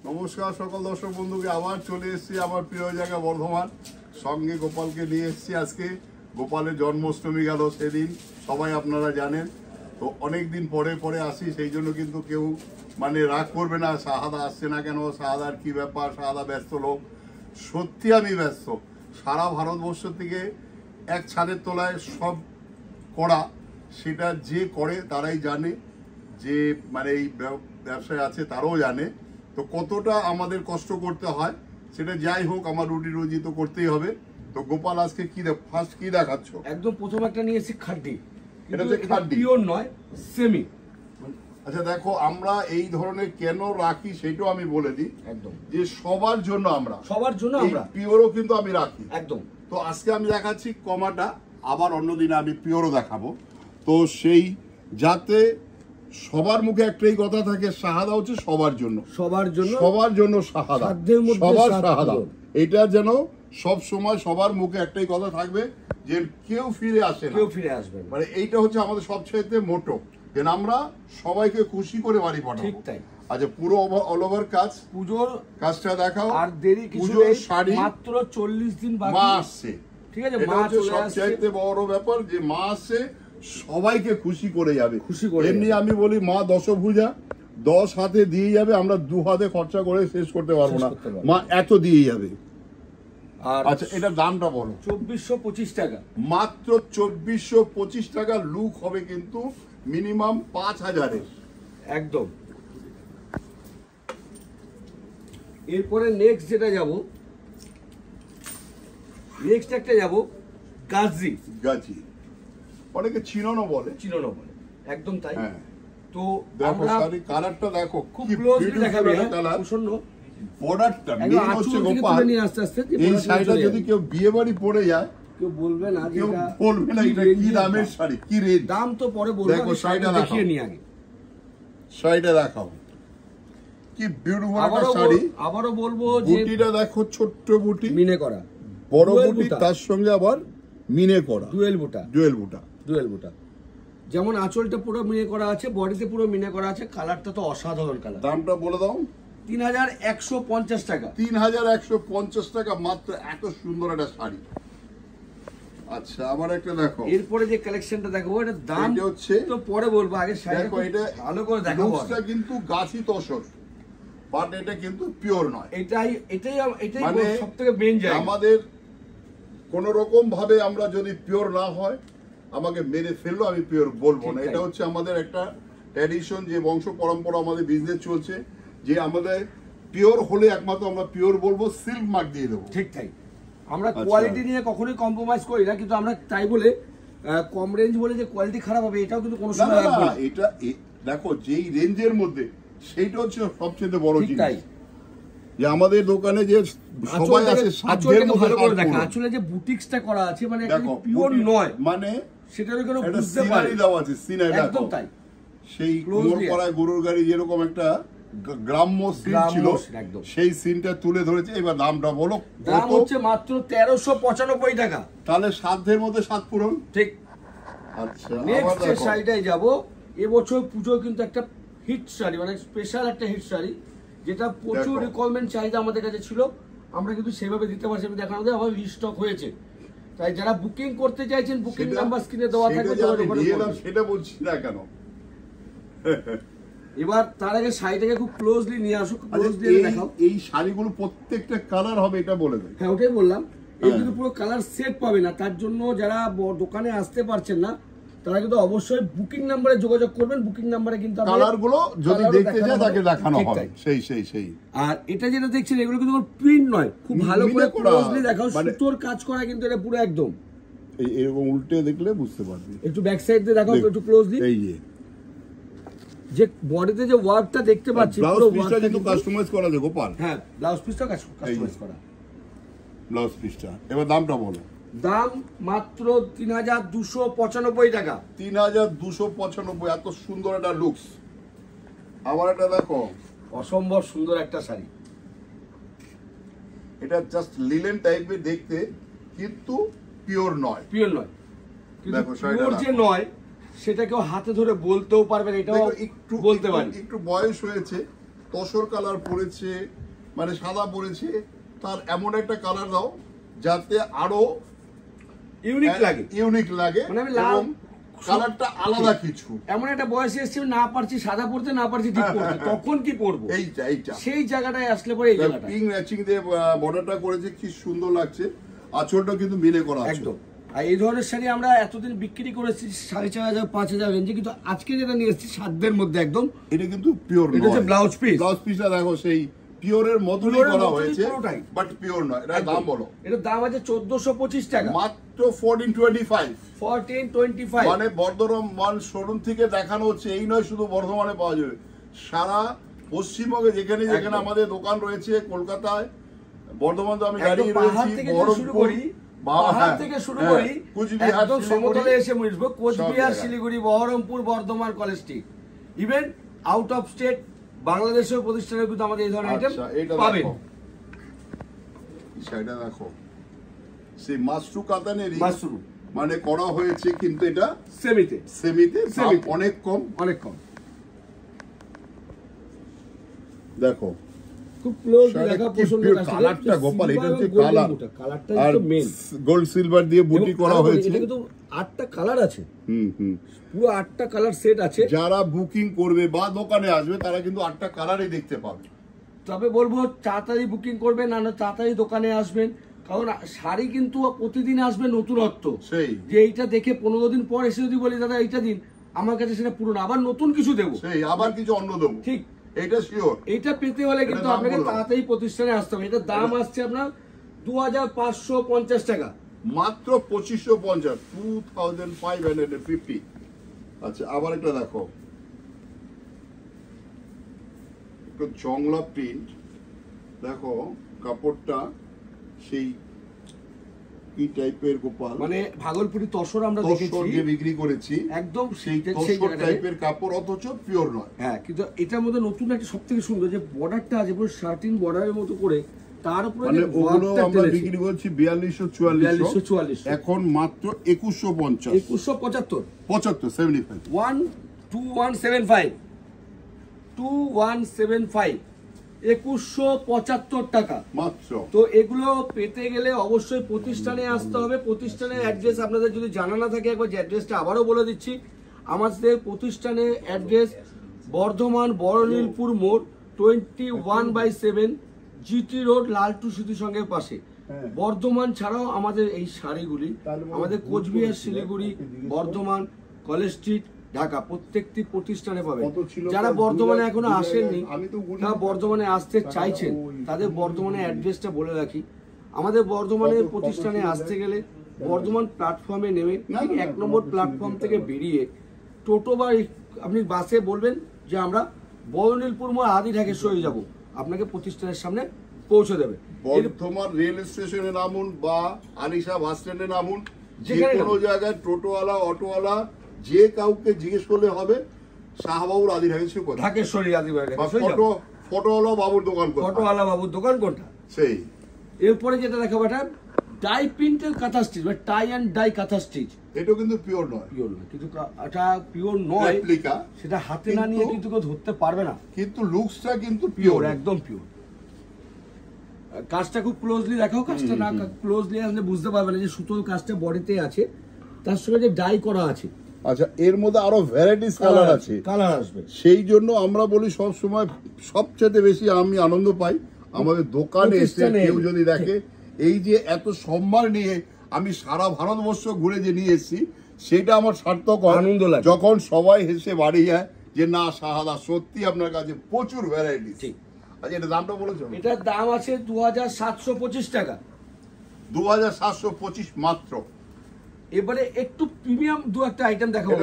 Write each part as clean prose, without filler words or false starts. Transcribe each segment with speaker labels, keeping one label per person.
Speaker 1: নমস্কার সকল দর্শক বন্ধুকে, আবার চলে এসেছি আমার প্রিয় জায়গা বর্ধমান। সঙ্গে গোপালকে নিয়ে এসেছি। আজকে গোপালের জন্মাষ্টমী গেল সেদিন, সবাই আপনারা জানেন। তো অনেক দিন পরে পরে আসি, সেই জন্য কিন্তু কেউ মানে রাগ করবে না শাহাদা আসছে না কেন, শাহাদার কি ব্যাপার, শাহাদা ব্যস্ত লোক। সত্যি আমি ব্যস্ত। সারা ভারতবর্ষ থেকে এক ছাদের তলায় সব করা, সেটা যে করে তারাই জানে, যে মানে এই ব্যবসায় আছে তারাও জানে। তো কতটা আমাদের কষ্ট করতে হয়, সেটা যাই হোক, আমার রুটি রুজি তো করতেই হবে। তো গোপাল আজকে কি ফার্স্ট কি দেখাচ্ছ?
Speaker 2: একদম প্রথম একটা নিয়ে এসেছি খাড্ডি।
Speaker 1: এটা হচ্ছে খাড্ডি,
Speaker 2: পিওর নয়, সেমি।
Speaker 1: আচ্ছা দেখো, আমরা এই ধরনের কেন রাখি সেটাও আমি বলে দিই।
Speaker 2: একদম
Speaker 1: যে সবার জন্য আমরা পিওরও কিন্তু আমি রাখি
Speaker 2: একদম।
Speaker 1: তো আজকে আমি দেখাচ্ছি কমাটা, আবার অন্যদিনে আমি পিওরও দেখাবো। তো সেই যাতে সবার মুখে একটাই কথা থাকে, শাহাদা হচ্ছে সবার জন্য,
Speaker 2: সবার জন্য,
Speaker 1: সবার জন্য শাহাদা, সবার শাহাদা। এটা যেন সব সময় সবার মুখে একটাই কথা থাকবে, যে কেউ ফিরে আসে না,
Speaker 2: কেউ ফিরে আসবে না।
Speaker 1: মানে এইটা হচ্ছে আমাদের সবচেয়ে মোটো, যেন আমরা সবাইকে খুশি করে বাড়ি পাঠাবো।
Speaker 2: ঠিক তাই।
Speaker 1: আচ্ছা, পুরো অল ওভার কাজ,
Speaker 2: পুজোর
Speaker 1: কাজটা দেখাও।
Speaker 2: আর দেরি কিছু
Speaker 1: পুজোর
Speaker 2: নেই,
Speaker 1: শাড়ি
Speaker 2: মাত্র 40 দিন বাকি,
Speaker 1: মা আসছে।
Speaker 2: ঠিক আছে,
Speaker 1: এটা
Speaker 2: মা
Speaker 1: হচ্ছে
Speaker 2: চলে আসছে।
Speaker 1: সবচেয়ে বড় ব্যাপার, যে মা আসছে সবাইকে খুশি করে যাবে,
Speaker 2: খুশি করে।
Speaker 1: এমনি আমি বলি মা দশভুজা, 10 হাতে দিয়ে যাবে, আমরা 2 হাতে খরচা করে শেষ করতে পারবো না, মা এত দিয়ে যাবে।
Speaker 2: আর
Speaker 1: আচ্ছা, এটা দামটা বলো।
Speaker 2: 2425 টাকা,
Speaker 1: মাত্র 2425 টাকা। লুক হবে কিন্তু মিনিমাম 5000-এর
Speaker 2: একদম। এরপরে নেক্সট যেটা যাব, নেক্সট একটা যাব গাজি।
Speaker 1: গাজি অনেকে চিনোনো বলে,
Speaker 2: চিনোনো বলে, একদম তাই।
Speaker 1: হ্যাঁ।
Speaker 2: তো
Speaker 1: দেখো
Speaker 2: আমরা
Speaker 1: শাড়ি কালারটা দেখো,
Speaker 2: খুব ক্লোজলি দেখাবো
Speaker 1: কালার।
Speaker 2: প্রচন্ড
Speaker 1: বর্ডারটা মেইন হচ্ছে গোপাল।
Speaker 2: আস্তে আস্তে
Speaker 1: এই শাড়িটা যদি কেউ বিয়ে বাড়ি পরে যায়,
Speaker 2: কেউ বলবে না,
Speaker 1: কেউ বলবে না এটা কি দামের শাড়ি, কি রেট।
Speaker 2: দাম তো পরে বলবো,
Speaker 1: দেখো শাড়িটা
Speaker 2: দেখিয়ে নি আগে।
Speaker 1: শাড়িটা দেখাও, কি বিউটিফুল একটা শাড়ি।
Speaker 2: আবারও বলবো যে
Speaker 1: বুটিটা দেখো, ছোট্ট বুটি,
Speaker 2: মিনে করা,
Speaker 1: বড় বুটি, তার সঙ্গে আবার মিনে করা,
Speaker 2: ডুয়েল বুটা,
Speaker 1: ডুয়েল বুটা,
Speaker 2: ডুয়েল বুটা। যেমন আঁচলটা পুরো মিনে করা আছে, বডিতে পুরো মিনে করা আছে, কালারটা তো অসাধারণ কালার।
Speaker 1: দামটা বলে দাও।
Speaker 2: 3150 টাকা,
Speaker 1: 3150 টাকা মাত্র। এত সুন্দর একটা শাড়ি। আচ্ছা, আবার একটা দেখো।
Speaker 2: এরপরে যে কালেকশনটা দেখাবো, এটা দাম
Speaker 1: হচ্ছে
Speaker 2: তো পরে বলবো, আগে শাড়িটা
Speaker 1: এটা
Speaker 2: ভালো করে দেখাবো।
Speaker 1: এটা কিন্তু গাছি তসর, বাট এটা কিন্তু পিওর নয়।
Speaker 2: এটাই মানে সবথেকে মেইন জায়গা।
Speaker 1: আমাদের কোন রকম ভাবে আমরা যদি পিওর না হয়, আমাকে মেরে ফেললো, আমি পিওর বলবো না। এটা হচ্ছে আমাদের একটা ট্র্যাডিশন, যে বংশ পরম্পরা আমাদের বিজনেস চলছে, যে আমাদের পিওর হলে একমাত্র আমরা পিওর বলবো, সিল্ক মার্ক দিয়ে দেবো।
Speaker 2: ঠিক তাই। আমরা কোয়ালিটি নিয়ে কখনোই কম্প্রোমাইজ করি না, কিন্তু আমরা তাই বলে কম রেঞ্জ বলে যে কোয়ালিটি খারাপ হবে এটাও কিন্তু কোনো সময় রাখবো না।
Speaker 1: এটা দেখো, যেই রেঞ্জের মধ্যে, সেইটা হচ্ছে সবচেয়ে বড় জিনিস, যে আমাদের দোকানে যে সবাই আছে সাধ্যের মধ্যে
Speaker 2: ভালো করে দেখা। আসলে যে বুটিক্সটা করা আছে, মানে পিওর নয়,
Speaker 1: মানে
Speaker 2: সেটার কোনো
Speaker 1: একটা
Speaker 2: বুঝতে পারি
Speaker 1: সিনারি দেওয়া আছে, সিনারি
Speaker 2: একদম তাই।
Speaker 1: সেই কোমর করায় গরুর গাড়ি যেরকম একটা গ্রাম্য সিন ছিল, সেই সিনটা তুলে ধরেছে। এবার দামটা বলো।
Speaker 2: দাম হচ্ছে মাত্র 1395 টাকা।
Speaker 1: তাহলে সাধ্যের মধ্যে সাত পূরণ।
Speaker 2: ঠিক।
Speaker 1: আচ্ছা,
Speaker 2: নেক্সট যে শাড়িটাই যাব, এবছর পুজো কিন্তু একটা হিট শাড়ি, মানে স্পেশাল একটা হিট শাড়ি, যেটা প্রচুর রিকোয়ারমেন্ট চাহিদা আমাদের কাছে ছিল, আমরা কিন্তু সেভাবে দিতে পারছি। দেখানো যায় আমার রিস্টক হয়েছে, তাই যারা বুকিং করতে চাইছেন, বুকিং নাম্বার স্ক্রিনে দেওয়া থাকবে,
Speaker 1: সেটা বলছি না কেন।
Speaker 2: এবার তার আগে শাড়িটাকে খুব ক্লোজলি নিয়ে আসো, ক্লোজলি দেখাও।
Speaker 1: এই শাড়িগুলো প্রত্যেকটা কালার হবে, এটা বলে দেয়।
Speaker 2: হ্যাঁ, ওটাই বললাম। এই কিন্তু পুরো কালার সেট পাবে না, তার জন্য যারা দোকানে আসতে পারছেন না, তারা কিন্তু অবশ্যই বুকিং নাম্বারে যোগাযোগ করবেন। বুকিং নাম্বারে কিন্তু
Speaker 1: কালারগুলো যদি দেখতে চায় তাকে দেখানো হবে। সেই
Speaker 2: আর এটা যেটা দেখছেন, এগুলো কিন্তু প্রিন্ট নয়, খুব ভালো করে ক্লোজলি দেখাও, সুতোর কাজ করা কিন্তু এটা পুরো একদম
Speaker 1: এরকম উল্টে দেখলে বুঝতে পারবে।
Speaker 2: একটু ব্যাক সাইড দিয়ে দেখাও একটু ক্লোজলি। এই যে বডিতে যে ওয়ার্কটা দেখতে পাচ্ছি,
Speaker 1: পুরো ওয়ার্কটা কিন্তু কাস্টমাইজ করা আছে গোপাল।
Speaker 2: হ্যাঁ, ব্লাউজ পিসটা কাস্টমাইজ করা,
Speaker 1: ব্লাউজ পিসটা। এবার দামটা বলো।
Speaker 2: দাম মাত্র 3295 টাকা।
Speaker 1: 3295। এত সুন্দর একটা লুকস। আবার একটা দেখো,
Speaker 2: অসম্ভব সুন্দর একটা শাড়ি।
Speaker 1: এটা জাস্ট লিলেন টাইপের দেখতে, কিন্তু পিওর নয়,
Speaker 2: পিওর নয়। দেখো পিওর যে নয়, সেটা কেউ হাতে ধরে বলতেও পারবে না, এটাও একটু বলতে পারি।
Speaker 1: একটু বয়স হয়েছে, তসর কালার পড়েছে, মানে সাদা পড়েছে, তার এমন একটা কালার দাও যাতে আরো ইউনিক লাগে,
Speaker 2: মানে আমি লাল
Speaker 1: এবং কালারটা আলাদা কিছু।
Speaker 2: এমন একটা বয়সে এসেছি না পারছি সাদা পড়তে, না পারছি ঠিক পড়তে, তখন কি পরবো?
Speaker 1: এইটা
Speaker 2: সেই জায়গাটায় আসলে পরে এই জায়গাটা
Speaker 1: পিঙ্ক ম্যাচিং দিয়ে বর্ডারটা করেছে, কি সুন্দর লাগছে। আঁচলটা কিন্তু মিলে করা আছে
Speaker 2: একদম। আর এই ধরনের শাড়ি আমরা এতদিন বিক্রি করেছি 4,500 5,000 রেঞ্জে, কিন্তু আজকে যেটা নিয়ে এসেছি সাধ্যের মধ্যে একদম।
Speaker 1: এটা কিন্তু পিওর নয়,
Speaker 2: এটা হচ্ছে ব্লাউজ পিস।
Speaker 1: ব্লাউজ পিসটা দেখো সেই পিওরের মতনই করা হয়েছে, বাট পিওর নয়। এর দাম বলো?
Speaker 2: এটার দাম আছে 1425 টাকা,
Speaker 1: মাত্র 1425।
Speaker 2: 1425
Speaker 1: মানে বর্ধমান শোরুম থেকে দেখানো হচ্ছে, এই নয় শুধু বর্ধমানে পাওয়া যাবে, সারা পশ্চিমবঙ্গে যেখানে যেখানে আমাদের দোকান রয়েছে, কলকাতায়, বর্ধমান তো আমি দাঁড়িয়ে রয়েছি, বহরমপুর,
Speaker 2: পাহাড় থেকে শুরু করি
Speaker 1: কুচবিহার,
Speaker 2: একদম সমতলে এসে মিশবো, Cooch Behar, Siliguri, Baharampur, Bardhaman, College Street, even out of state বাংলাদেশের প্রতিষ্ঠানে কিন্তু আমাদের এই ধরনের আইটেম পাবেন।
Speaker 1: সেটা দেখো সেই মাশরু কাতানেরই
Speaker 2: মাশরু
Speaker 1: মানে করা হয়েছে, কিন্তু এটা
Speaker 2: সেমিতে
Speaker 1: অনেক কম,
Speaker 2: অনেক কম।
Speaker 1: দেখো
Speaker 2: খুব ক্লোজ দেখা পছন্দ করছে
Speaker 1: কালারটা গোপাল, এটা হচ্ছে কালারটা হচ্ছে মেইন, গোল্ড সিলভার দিয়ে বুটি করা হয়েছে।
Speaker 2: এটা কিন্তু 8টা কালার আছে, পুরো 8টা কালার সেট আছে।
Speaker 1: যারা বুকিং করবে বা দোকানে আসবে তারা কিন্তু 8টা কালারই দেখতে পাবে।
Speaker 2: তবে বলবো তাড়াতাড়ি বুকিং করবেন, না তাড়াতাড়ি দোকানে আসবেন, কারণ শাড়ি কিন্তু প্রতিদিন আসবে নতুনত্ব।
Speaker 1: সেই
Speaker 2: যে এইটা দেখে 15 দিন পর এসে যদি বলি দাদা এইটা দিন, আমার কাছে সেটা পুরনো, আবার নতুন কিছু দেবো,
Speaker 1: সেই আবার কিছু অন্য দেবো,
Speaker 2: ঠিক
Speaker 1: এটা শিওর।
Speaker 2: এইটা পেতে হলে কিন্তু আপনাকে তাড়াতাড়ি প্রতিষ্ঠানে আসতে হবে। এটার দাম আসছে আপনার 2550 টাকা,
Speaker 1: মাত্র 2550, 2550। আচ্ছা, আবার একটা দেখো, একটু জংলা প্রিন্ট, দেখো কাপড়টা সেই কি টাইপের গোপাল,
Speaker 2: মানে ভাগলপুরি তসর আমরা দেখেছি
Speaker 1: যে বিক্রি করেছি,
Speaker 2: একদম
Speaker 1: সেই তসর টাইপের কাপড়, অথচ পিওর নয়।
Speaker 2: হ্যাঁ, কিন্তু এটার মধ্যে নতুন একটা সবথেকে সুন্দর যে বর্ডারটা আছে, পুরো শার্টিন বর্ডারের মতো করে, তার উপরে
Speaker 1: মানে ওগুলো আমরা বিক্রি করছি 4244, এখন মাত্র 2150,
Speaker 2: 2175 2175 2175 টাকা
Speaker 1: মাত্র।
Speaker 2: তো এগুলো পেতে গেলে অবশ্যই প্রতিষ্ঠানে আসতে হবে। প্রতিষ্ঠানের অ্যাড্রেস আপনাদের যদি জানা না থাকে, একবার অ্যাড্রেসটা আবারও বলে দিচ্ছি। আমাদের প্রতিষ্ঠানের অ্যাড্রেস বর্ধমান বড়নীলপুর মোড় 21/7 জিটি রোড, লালটু স্মৃতি সংঘের পাশে। বর্ধমান ছাড়াও আমাদের এই শাড়িগুলি আমাদের কোচবিহার, শিলিগুড়ি, বর্ধমান, কলেজ স্ট্রিট, ঢাকা প্রত্যেকটি প্রতিষ্ঠানে পাবেন। যারা বর্ধমানে এখনো আসেননি, যারা বর্ধমানে আসতে চাইছেন, তাদের বর্ধমানের অ্যাড্রেসটা বলে রাখি। আমাদের বর্ধমানের প্রতিষ্ঠানে আসতে গেলে বর্ধমান প্ল্যাটফর্মে নেমে ঠিক 1 নম্বর প্ল্যাটফর্ম থেকে বেরিয়ে টোটো বা আপনি বাসে বলবেন যে আমরা বড়নীলপুর মোড় আদি ঢাকেশ্বরী যাব, আপনাকে প্রতিষ্ঠানের সামনে পৌঁছে দেবে।
Speaker 1: বর্ধমান রেল স্টেশনে নামুন বা আনিশা বাস স্ট্যান্ডে নামুন, যে কোনো জায়গায় টোটোওয়ালা, অটোওয়ালা, যে কাউকে জিজ্ঞেস করলে হবে শাহবাবুর আদি ঢাকেশ্বরী, ফটোওয়ালা বাবুর দোকান,
Speaker 2: ফটোওয়ালা বাবুর দোকান কোনটা সেই। এরপরে যেটা দেখাবো, এটা ডাই প্রিন্টের কাঁথা স্টিচ বা টাই অ্যান্ড ডাই কাঁথা স্টিচ।
Speaker 1: এটা কিন্তু পিওর নয়,
Speaker 2: কিন্তু এটা পিওর নয়, সেটা হাতে না নিয়ে কিন্তু কেউ ধরতে পারবে না, কিন্তু লুকসটা কিন্তু পিওর, একদম পিওর। কাজটা খুব ক্লোজলি দেখাও, কাজটা না ক্লোজলি আসলে বুঝতে পারবে না যে সুতোর কাজটা বডিতে আছে, তার সঙ্গে যে ডাই করা আছে।
Speaker 1: আচ্ছা, এর মধ্যে আরো ভ্যারাইটিস কালার আছে,
Speaker 2: কালার আসবে।
Speaker 1: সেই জন্য আমরা বলি সব সময় সবচেয়ে বেশি আমি আনন্দ পাই আমাদের দোকানে এসে কেউ যদি দেখে এই যে এত সম্মান নিয়ে আমি সারা ভারতবর্ষ ঘুরে যে নিয়ে এসেছি, সেটা আমার সার্থক আনন্দ লাগে যখন সবাই হেসে বাড়ি যায় যে না শাহাদা সত্যি আপনার কাছে প্রচুর ভ্যারাইটি। ঠিক আছে, এটা দামটা বলেছো?
Speaker 2: এটার দাম আছে 2725 টাকা,
Speaker 1: 2725 মাত্র।
Speaker 2: এবারে একটু প্রিমিয়াম দু একটা আইটেম দেখাবো।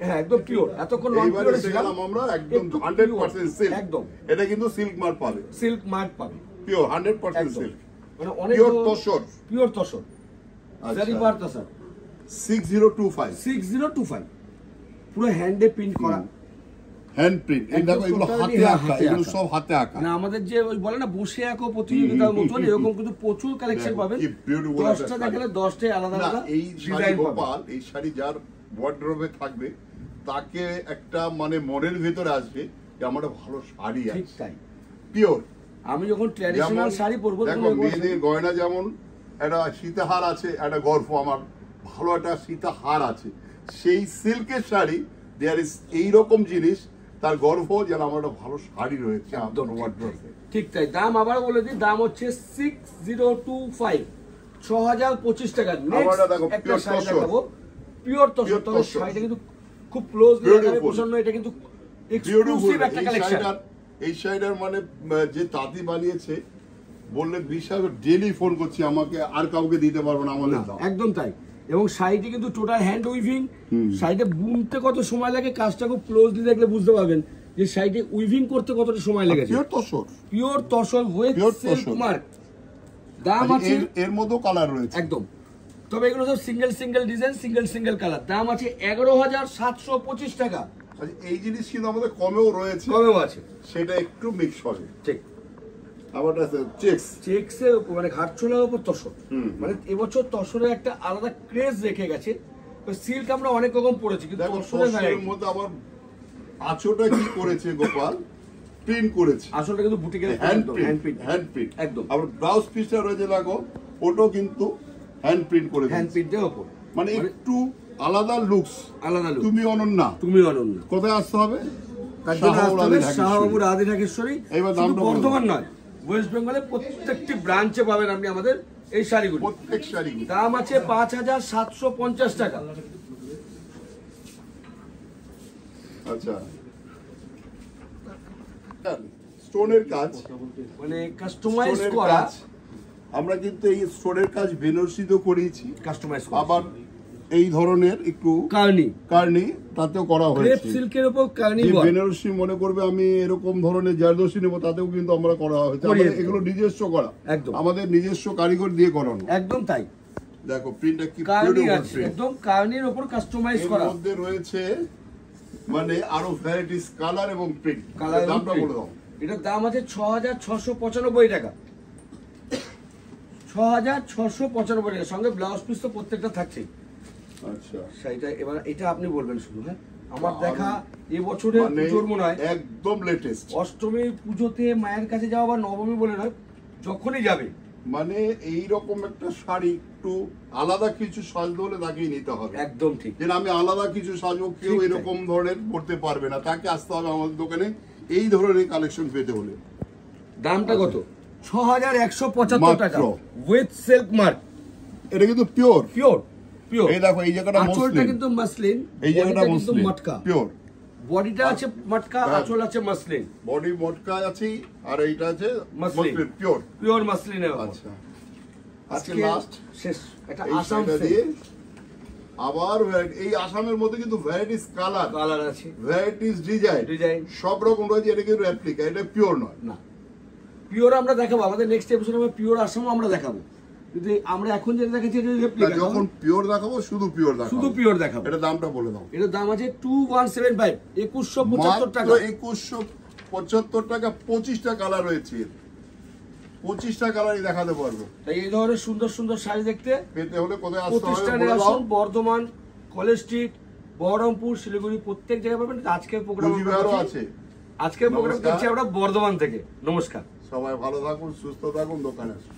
Speaker 2: হ্যাঁ, একদম পিওর। এতক্ষণ নন পিওর ছিলাম আমরা, একদম 100% সিল্ক। একদম, এটা কিন্তু সিল্ক মার্ক পাবে, সিল্ক মার্ক পাবে, পিওর 100% সিল্ক, মানে অনেক পিওর তসর, পিওর তসর। জারি বার তসর 6025 পুরো হ্যান্ডে প্রিন্ট করা, হ্যান্ড প্রিন্ট। এই দেখো এগুলো হাতে আঁকা, এগুলো সব হাতে আঁকা না। আমাদের যে ওই বলে না বসে আঁকো প্রতিযোগিতার মতন, এরকম কিন্তু প্রচুর কালেকশন পাবেন। 10টা দেখালে 10টাই আলাদা আলাদা এই শাড়ি গোপাল, এই শাড়ি যার ওয়ার্ডরোবে থাকবে তাকে একটা মানে মনের ভিতরে আসবে
Speaker 1: যে আমার একটা ভালো শাড়ি
Speaker 2: ঠিক
Speaker 1: আছে
Speaker 2: তাই।
Speaker 1: পিওর।
Speaker 2: আমি যখন ট্র্যাডিশনাল শাড়ি পরবো
Speaker 1: দেখো মেয়েদের গয়না যেমন একটা সীতাহার আছে, একটা গর্ব আমার ভালো একটা সীতাহার আছে, সেই সিল্কের শাড়ি দেয়ার ইজ এইরকম জিনিস, তার গর্ব যেন আমার একটা ভালো শাড়ি রয়েছে
Speaker 2: একদম
Speaker 1: আমার wardrobe-এ।
Speaker 2: ঠিক তাই। দাম আবার বলে দিই, দাম হচ্ছে 6025, 6025 টাকা। নেক্সট
Speaker 1: দেখো,
Speaker 2: একটা
Speaker 1: pure
Speaker 2: শাড়ি
Speaker 1: তসর।
Speaker 2: দেখাবো, পিওর তসর।
Speaker 1: Pure
Speaker 2: তবে
Speaker 1: তসর।
Speaker 2: শাড়িটা কিন্তু খুব ক্লোজলি দেখাবে,
Speaker 1: Beautiful.
Speaker 2: পছন্দ। এটা কিন্তু
Speaker 1: Beautiful।
Speaker 2: এক্সক্লুসিভ একটা কালেকশন।
Speaker 1: এই শাড়িটার মানে যে তাঁতি বানিয়েছে বললে বিশ্বাস, ডেলি ফোন করছি আমাকে, আর কাউকে দিতে পারবো না আমাদের দাও।
Speaker 2: একদম তাই। এবং শাড়িটি কিন্তু টোটাল হ্যান্ড উইভিং। শাড়িটা বুনতে কত সময় লাগে, কাজটা খুব ক্লোজলি দেখলে বুঝতে পারবেন যে শাড়িটি উইভিং করতে কতটা সময় লেগেছে।
Speaker 1: Pure tussar,
Speaker 2: pure tussar with
Speaker 1: Pure
Speaker 2: silk
Speaker 1: tussar.
Speaker 2: Mark. দাম আছে
Speaker 1: এর মধ্যেও কালার রয়েছে
Speaker 2: একদম। তবে এগুলো সব সিঙ্গেল ডিজাইন, সিঙ্গেল কালার। দাম আছে 11,725 টাকা।
Speaker 1: আচ্ছা, এই জিনিস কিন্তু আমাদের কমেও রয়েছে,
Speaker 2: কমেও আছে,
Speaker 1: সেটা একটু মিক্স হবে।
Speaker 2: ঠিক।
Speaker 1: আবার চেক্স,
Speaker 2: চেক্সের উপর মানে ঘাটচোলার উপর তসর। মানে এবছর তসরের একটা আলাদা ক্রেজ রেখে গেছে। সিল্ক আমরা অনেক রকম পড়েছি, কিন্তু
Speaker 1: দেখো
Speaker 2: তসরের
Speaker 1: তসরের
Speaker 2: ভ্যারাইটি।
Speaker 1: মধ্যে আবার আঁচলটা কি করেছে গোপাল, প্রিন্ট করেছে,
Speaker 2: আসলে কিন্তু বুটিকের
Speaker 1: hand
Speaker 2: hand
Speaker 1: print,
Speaker 2: print.
Speaker 1: Hand print
Speaker 2: একদম।
Speaker 1: আবার ব্লাউজ পিসটা রয়েছে দেখো, ওটাও কিন্তু হ্যান্ড প্রিন্ট করে
Speaker 2: হ্যান্ড
Speaker 1: দিয়েছে।
Speaker 2: প্রিন্টের উপর
Speaker 1: মানে একটু আলাদা লুকস।
Speaker 2: আলাদা look।
Speaker 1: তুমি অনন্যা,
Speaker 2: তুমি অনন্য।
Speaker 1: কোথায় আসতে হবে?
Speaker 2: তার জন্য আসতে হবে
Speaker 1: শাহবাবুর
Speaker 2: শাহবাবুর আদি ঢাকেশ্বরী।
Speaker 1: এইবার
Speaker 2: শুধু
Speaker 1: দামটা বলো।
Speaker 2: বর্ধমান নয়, ওয়েস্ট বেঙ্গলে প্রত্যেকটি ব্রাঞ্চে পাবেন আপনি আমাদের এই শাড়িগুলো।
Speaker 1: প্রত্যেক শাড়ি।
Speaker 2: দাম আছে 5,750 টাকা।
Speaker 1: আচ্ছা, স্টোনের কাজ,
Speaker 2: মানে কাস্টমাইজ
Speaker 1: স্টোনের
Speaker 2: করা।
Speaker 1: কাজ। আমরা কিন্তু এই স্টোনের কাজ বেনারসিতেও করিয়েছি,
Speaker 2: কাস্টমাইজ
Speaker 1: আবার এই ধরনের একটু
Speaker 2: কার্নি
Speaker 1: কার্নি তাতেও করা
Speaker 2: ক্রেপ
Speaker 1: হয়েছে।
Speaker 2: সিল্কের উপর কার্নি
Speaker 1: যে
Speaker 2: ওয়ার্ক।
Speaker 1: বেনারসি মনে করবে আমি এরকম ধরনের জারদোসি নেবো, তাতেও কিন্তু আমরা করা হয়েছে।
Speaker 2: করিয়ে
Speaker 1: আমাদের এগুলো নিজস্ব করা,
Speaker 2: একদম।
Speaker 1: আমাদের নিজস্ব কারিগর দিয়ে করানো।
Speaker 2: একদম তাই।
Speaker 1: দেখো প্রিন্টটা কি
Speaker 2: কার্নি
Speaker 1: beautiful
Speaker 2: আছে,
Speaker 1: print।
Speaker 2: একদম কার্নির উপর কাস্টমাইজ
Speaker 1: এর
Speaker 2: করা।
Speaker 1: মধ্যে রয়েছে মানে আরো ভ্যারাইটিস কালার এবং প্রিন্ট।
Speaker 2: কালার
Speaker 1: দামটা বলে দাও।
Speaker 2: এটার দাম আছে 6,695 টাকা। 6,695 টাকা, সঙ্গে ব্লাউজ পিস তো প্রত্যেকটা থাকছেই।
Speaker 1: আচ্ছা,
Speaker 2: সেইটা এবার এটা আপনি বলবেন শুধু। হ্যাঁ, আমার দেখা এবছরের
Speaker 1: মানে
Speaker 2: পুজোর মনে হয়
Speaker 1: একদম লেটেস্ট।
Speaker 2: অষ্টমী পুজোতে মায়ের কাছে যাওয়া বা নবমী বলে নয়, যখনই যাবে
Speaker 1: মানে এইরকম একটা শাড়ি একটু আলাদা কিছু সাজতে হলে তাকেই নিতে হবে।
Speaker 2: একদম ঠিক।
Speaker 1: যেন আমি আলাদা কিছু সাজবো, কেউ
Speaker 2: ঠিক তাই।
Speaker 1: এরকম ধরনের করতে পারবে না, তাকে আসতে হবে আমাদের দোকানে এই ধরনের কালেকশন পেতে হলে।
Speaker 2: দামটা কত? 6,175 টাকা
Speaker 1: মাত্র।
Speaker 2: With silk mark.
Speaker 1: এটা কিন্তু পিওর
Speaker 2: পিওর
Speaker 1: এই দেখো, এই জায়গাটা
Speaker 2: আঁচলটা
Speaker 1: মসলিন,
Speaker 2: কিন্তু মাসলিন,
Speaker 1: এই জায়গাটা
Speaker 2: বডিটা কিন্তু
Speaker 1: মসলিন
Speaker 2: মটকা।
Speaker 1: পিওর।
Speaker 2: বডিটা আছে মটকা,
Speaker 1: হ্যাঁ।
Speaker 2: আঁচল আছে মাসলিন।
Speaker 1: বডি মটকা আছে, আর এইটা আছে
Speaker 2: মসলিন।
Speaker 1: Muslin pure.
Speaker 2: পিওর মাসলিনের উপর।
Speaker 1: আচ্ছা, আজকে
Speaker 2: আজকে
Speaker 1: লাস্ট
Speaker 2: শেষ এটা
Speaker 1: এই
Speaker 2: আসাম
Speaker 1: শাড়িটা দিয়ে আবার এই আসামের মধ্যে কিন্তু ভ্যারাইটিস কালার,
Speaker 2: কালার আছে,
Speaker 1: ভ্যারাইটিস ডিজাইন
Speaker 2: ডিজাইন
Speaker 1: সব রকম রয়েছে। এটা কিন্তু রেপ্লিকা, এটা পিওর নয়।
Speaker 2: না। পিওর আমরা দেখাবো আমাদের নেক্সট এপিসোডে, আমরা পিওর আসামও আমরা দেখাবো। যদি আমরা এখন যেটা দেখাচ্ছি এটা রেপ্লিকা,
Speaker 1: যখন পিওর দেখাবো শুধু পিওর দেখাবো,
Speaker 2: শুধু পিওর দেখাবো।
Speaker 1: এটা দামটা বলে দাও।
Speaker 2: এটার দাম আছে 2175, 2175 টাকা।
Speaker 1: 2175 টাকা। 25টা কালার রয়েছে, 25টা কালারই দেখাতে পারবো।
Speaker 2: তাই এই ধরনের সুন্দর সুন্দর শাড়ি দেখতে
Speaker 1: পেতে হলে কোথায় আসতে হবে
Speaker 2: প্রতিষ্ঠানে
Speaker 1: বলে দাও।
Speaker 2: আসুন। বর্ধমান, কলেজ স্ট্রিট, বহরমপুর, শিলিগুড়ি প্রত্যেক জায়গায় পাবেন। আজকের প্রোগ্রাম
Speaker 1: কুচবিহারও আছে।
Speaker 2: আজকের প্রোগ্রাম
Speaker 1: নমস্কার।
Speaker 2: করছি আমরা বর্ধমান থেকে। নমস্কার।
Speaker 1: সবাই ভালো থাকুন, সুস্থ থাকুন, দোকানে আসুন।